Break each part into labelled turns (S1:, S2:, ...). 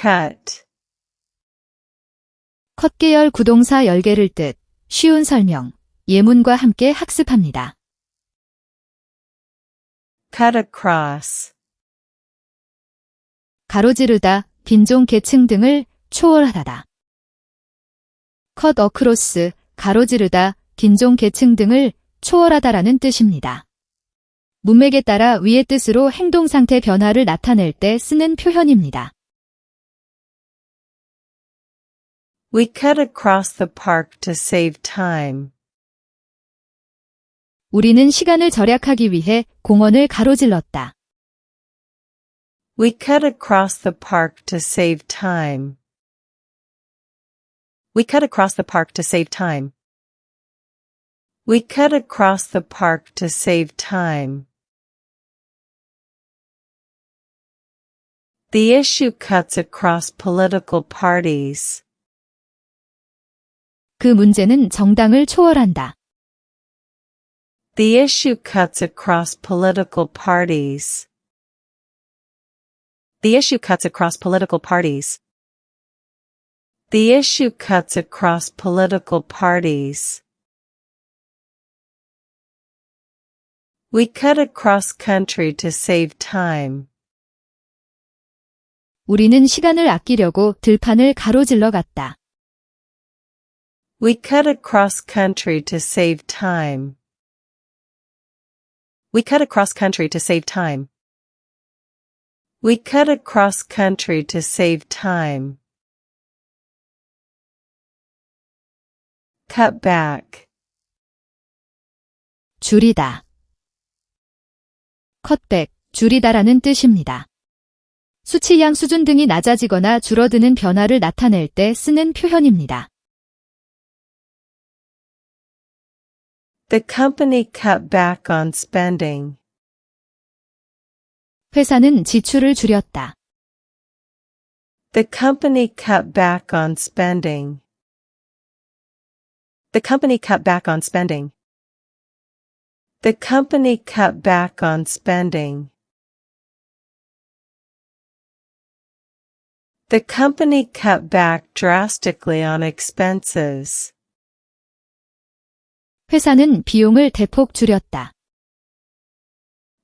S1: cut,
S2: 컷 계열 구동사 10개를 뜻, 쉬운 설명, 예문과 함께 학습합니다.
S1: cut across,
S2: 가로지르다, 빈종 계층 등을 초월하다. 컷 어크로스, 가로지르다, 빈종 계층 등을 초월하다라는 뜻입니다. 문맥에 따라 위의 뜻으로 행동 상태 변화를 나타낼 때 쓰는 표현입니다.
S1: We cut across the park to save time.
S2: 우리는 시간을 절약하기 위해 공원을 가로질렀다.
S1: We cut across the park to save time. We cut across the park to save time. We cut across the park to save time. The issue cuts across political parties.
S2: 그 문제는 정당을 초월한다.
S1: The issue cuts across political parties. The issue cuts across political parties. The issue cuts across political parties. We cut across country to save time.
S2: 우리는 시간을 아끼려고 들판을 가로질러 갔다.
S1: We cut across country to save time. We cut across country to save time. We cut across country to save time. Cut back.
S2: 줄이다. 컷백, 줄이다라는 뜻입니다. 수치량 수준 등이 낮아지거나 줄어드는 변화를 나타낼 때 쓰는 표현입니다.
S1: The company cut back on spending.
S2: 회사는 지출을 줄였다.
S1: The company cut back on spending. The company cut back on spending. The company cut back on spending. The company cut back drastically on expenses.
S2: 회사는 비용을 대폭 줄였다.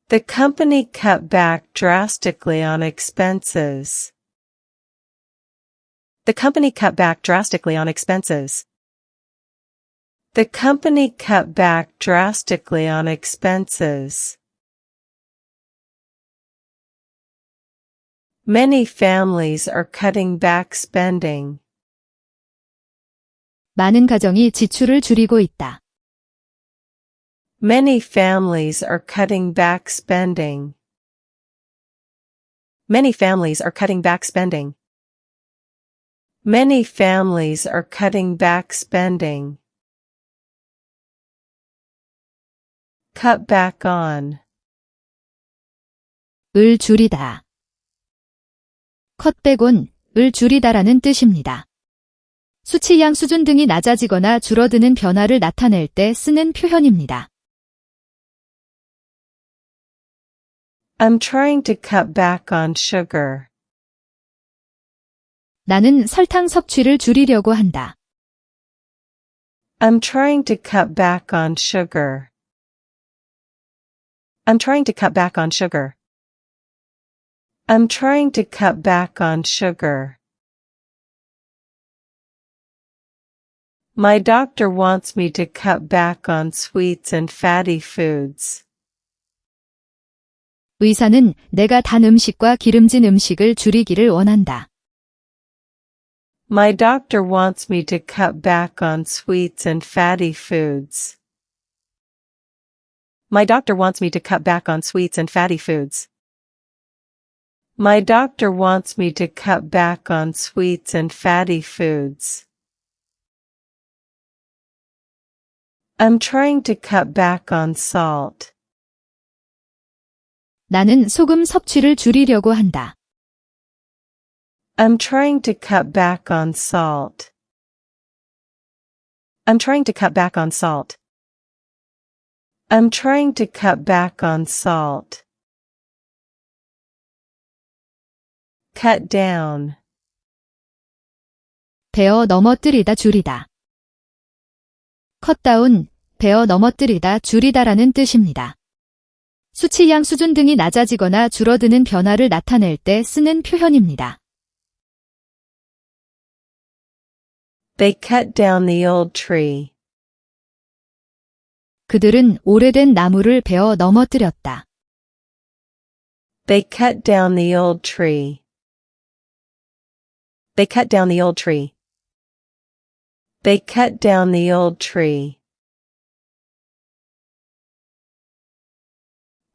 S1: The company cut back drastically on expenses. The company cut back drastically on expenses. The company cut back drastically on expenses. Many families are cutting back spending.
S2: 많은 가정이 지출을 줄이고 있다.
S1: Many families are cutting back spending. Many families are cutting back spending. Many families are cutting back spending. Cut back on.
S2: 을 줄이다. 컷백온, 을 줄이다라는 뜻입니다. 수치량 수준 등이 낮아지거나 줄어드는 변화를 나타낼 때 쓰는 표현입니다.
S1: I'm trying to cut back on sugar.
S2: 나는 설탕 섭취를 줄이려고 한다.
S1: I'm trying to cut back on sugar. I'm trying to cut back on sugar. I'm trying to cut back on sugar. My doctor wants me to cut back on sweets and fatty foods.
S2: 의사는 내가 단 음식과 기름진 음식을 줄이기를 원한다.
S1: My doctor wants me to cut back on sweets and fatty foods. My doctor wants me to cut back on sweets and fatty foods. My doctor wants me to cut back on sweets and fatty foods. I'm trying to cut back on salt.
S2: 나는 소금 섭취를 줄이려고 한다.
S1: I'm trying to cut back on salt. I'm trying to cut back on salt. I'm trying to cut back on salt. Cut down.
S2: 베어 넘어뜨리다 줄이다. 컷다운, 베어 넘어뜨리다 줄이다라는 뜻입니다. 수치량 수준 등이 낮아지거나 줄어드는 변화를 나타낼 때 쓰는 표현입니다.
S1: They cut down the old tree.
S2: 그들은 오래된 나무를 베어 넘어뜨렸다.
S1: They cut down the old tree. They cut down the old tree. They cut down the old tree.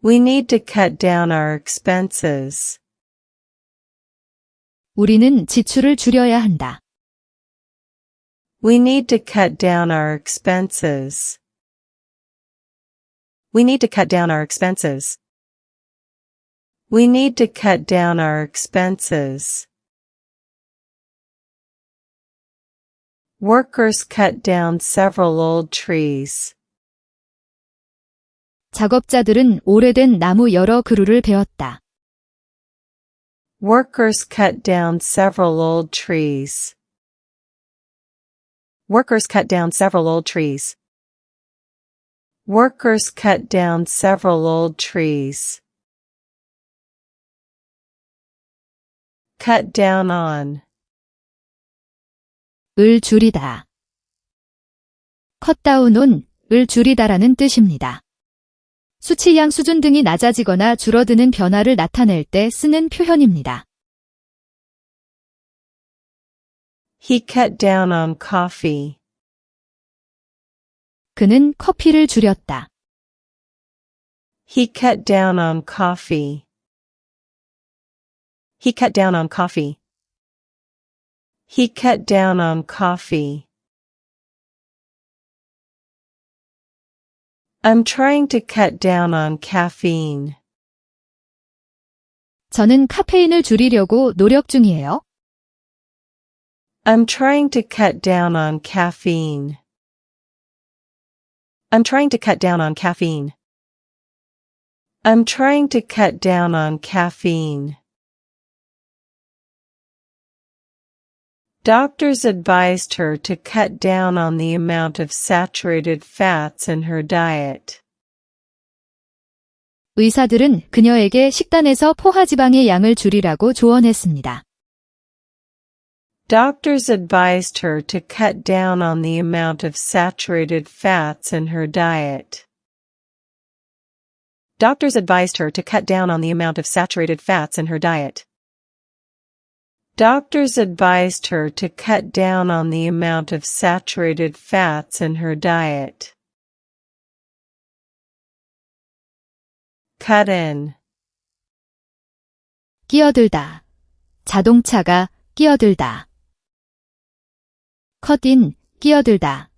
S1: We need to cut down our expenses.
S2: 우리는 지출을 줄여야 한다.
S1: We need to cut down our expenses. We need to cut down our expenses. We need to cut down our expenses. Workers cut down several old trees.
S2: 작업자들은 오래된 나무 여러 그루를 베었다.
S1: Workers cut down several old trees. Workers cut down several old trees. Workers cut down several old trees. Cut down on.
S2: 을 줄이다. 컷다운 온, 을 줄이다라는 뜻입니다. 수치량 수준 등이 낮아지거나 줄어드는 변화를 나타낼 때 쓰는 표현입니다.
S1: He cut down on coffee.
S2: 그는 커피를 줄였다.
S1: He cut down on coffee. He cut down on coffee. He cut down on coffee. I'm trying to cut down on caffeine.
S2: 저는 카페인을 줄이려고 노력 중이에요.
S1: I'm trying to cut down on caffeine. I'm trying to cut down on caffeine. I'm trying to cut down on caffeine. Doctors advised her to cut down on the amount of saturated fats in her diet.
S2: 의사들은 그녀에게 식단에서 포화지방의 양을 줄이라고 조언했습니다.
S1: Doctors advised her to cut down on the amount of saturated fats in her diet. Doctors advised her to cut down on the amount of saturated fats in her diet. Doctors advised her to cut down on the amount of saturated fats in her diet. Cut in.
S2: 끼어들다. 자동차가 끼어들다. cut in, 끼어들다.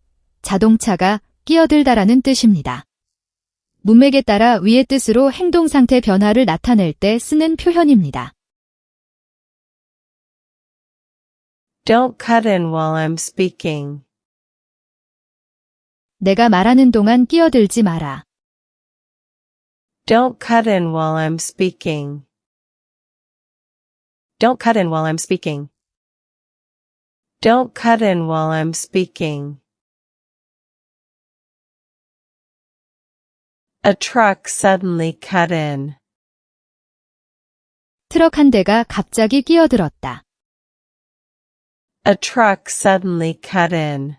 S2: 자동차가 끼어들다라는 뜻입니다. 문맥에 따라 위의 뜻으로 행동 상태 변화를 나타낼 때 쓰는 표현입니다.
S1: Don't cut in while I'm speaking.
S2: 내가 말하는 동안 끼어들지 마라.
S1: Don't cut in while I'm speaking. Don't cut in while I'm speaking. Don't cut in while I'm speaking. A truck suddenly cut in.
S2: 트럭 한 대가 갑자기 끼어들었다.
S1: A truck suddenly cut in.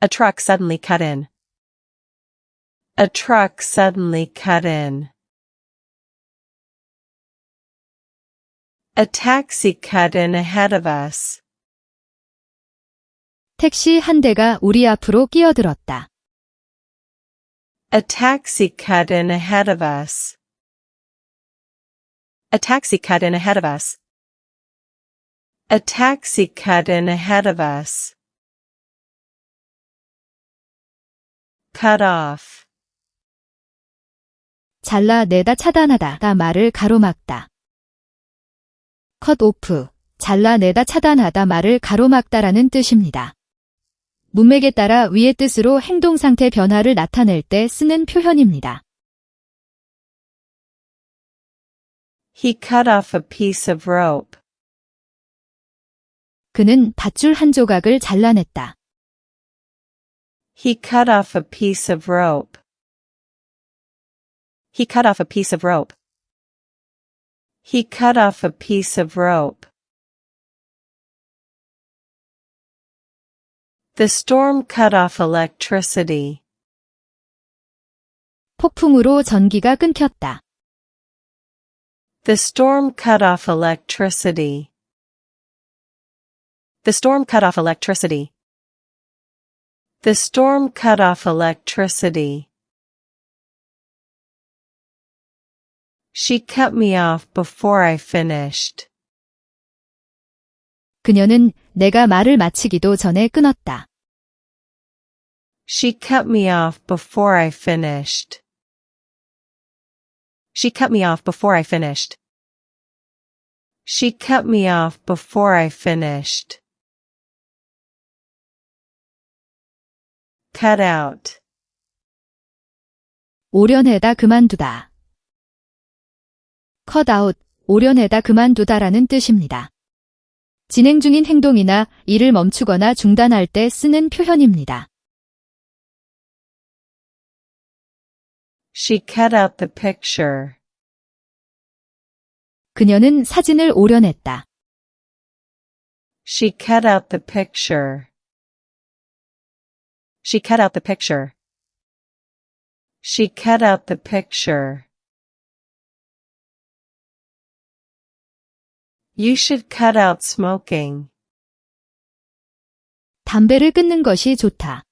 S1: A truck suddenly cut in. A truck suddenly cut in. A taxi cut in ahead of us.
S2: 택시 한 대가 우리 앞으로 끼어들었다.
S1: A taxi cut in ahead of us. A taxi cut in ahead of us. A taxi cut in ahead of us. Cut off.
S2: 잘라내다 차단하다 말을 가로막다. cut off, 잘라내다 차단하다 말을 가로막다라는 뜻입니다. 문맥에 따라 위의 뜻으로 행동 상태 변화를 나타낼 때 쓰는 표현입니다.
S1: He cut off a piece of rope.
S2: 그는 밧줄 한 조각을 잘라냈다.
S1: He cut off a piece of rope. He cut off a piece of rope. He cut off a piece of rope. The storm cut off electricity.
S2: 폭풍으로 전기가 끊겼다.
S1: The storm cut off electricity. The storm cut off electricity. The storm cut off electricity. She cut me off before I finished.
S2: 그녀는 내가 말을 마치기도 전에 끊었다.
S1: She cut me off before I finished. She cut me off before I finished. She cut me off before I finished. Cut out.
S2: 오려내다 그만두다. cut out, 오려내다 그만두다라는 뜻입니다. 진행 중인 행동이나 일을 멈추거나 중단할 때 쓰는 표현입니다.
S1: She cut out the picture.
S2: 그녀는 사진을 오려냈다.
S1: She cut out the picture. She cut out the picture. She cut out the picture. You should cut out smoking.
S2: 담배를 끊는 것이 좋다.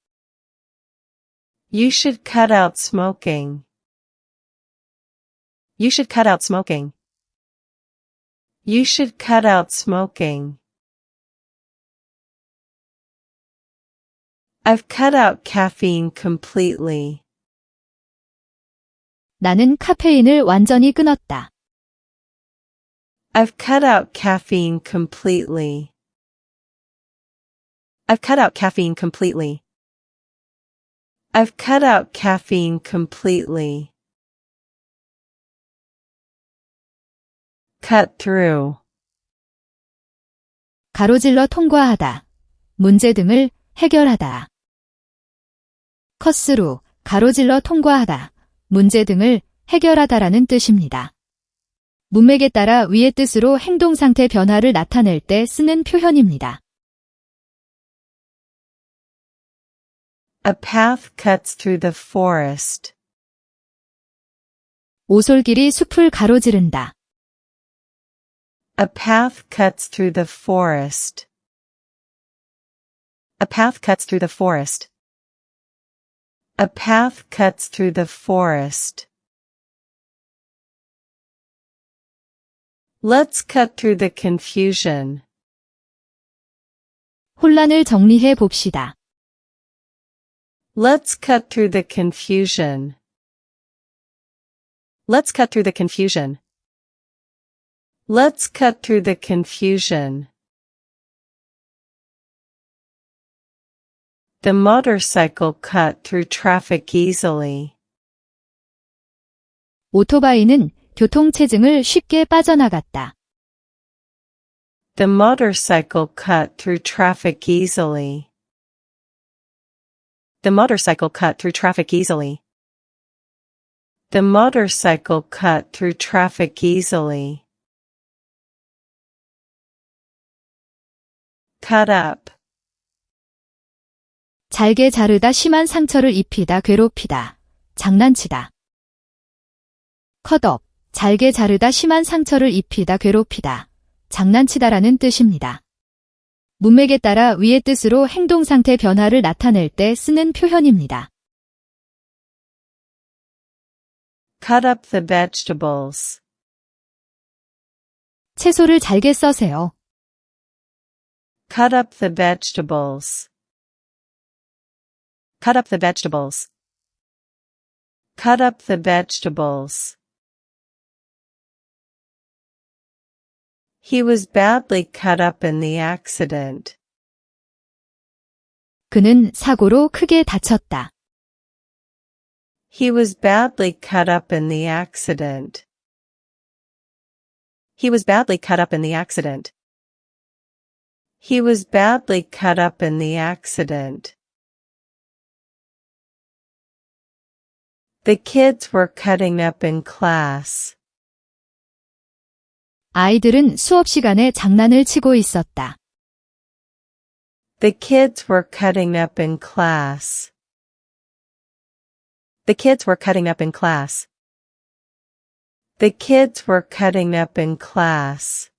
S1: You should cut out smoking. You should cut out smoking. You should cut out smoking. I've cut out caffeine completely.
S2: 나는 카페인을 완전히 끊었다.
S1: I've cut out caffeine completely. I've cut out caffeine completely. I've cut out caffeine completely. Cut through.
S2: 가로질러 통과하다. 문제 등을 해결하다. 컷스루, 가로질러 통과하다. 문제 등을 해결하다라는 뜻입니다. 문맥에 따라 위의 뜻으로 행동 상태 변화를 나타낼 때 쓰는 표현입니다.
S1: A path cuts through the forest.
S2: 오솔길이 숲을 가로지른다.
S1: A path cuts through the forest. A path cuts through the forest. A path cuts through the forest. Let's cut through the confusion.
S2: 혼란을 정리해 봅시다.
S1: Let's cut through the confusion. Let's cut through the confusion. Let's cut through the confusion. The motorcycle cut through traffic easily.
S2: 오토바이는 교통체증을 쉽게 빠져나갔다.
S1: The motorcycle cut through traffic easily. The motorcycle cut through traffic easily. The motorcycle cut through traffic easily. Cut up.
S2: 잘게 자르다 심한 상처를 입히다 괴롭히다. 장난치다. cut up, 잘게 자르다 심한 상처를 입히다 괴롭히다. 장난치다라는 뜻입니다. 문맥에 따라 위의 뜻으로 행동 상태 변화를 나타낼 때 쓰는 표현입니다.
S1: Cut up the vegetables.
S2: 채소를 잘게 써세요.
S1: Cut up the vegetables. Cut up the vegetables. Cut up the vegetables. He was badly cut up in the accident.
S2: 그는 사고로 크게 다쳤다.
S1: He was badly cut up in the accident. He was badly cut up in the accident. He was badly cut up in the accident. The kids were cutting up in class.
S2: 아이들은 수업 시간에 장난을 치고 있었다.
S1: The kids were cutting up in class. The kids were cutting up in class. The kids were cutting up in class.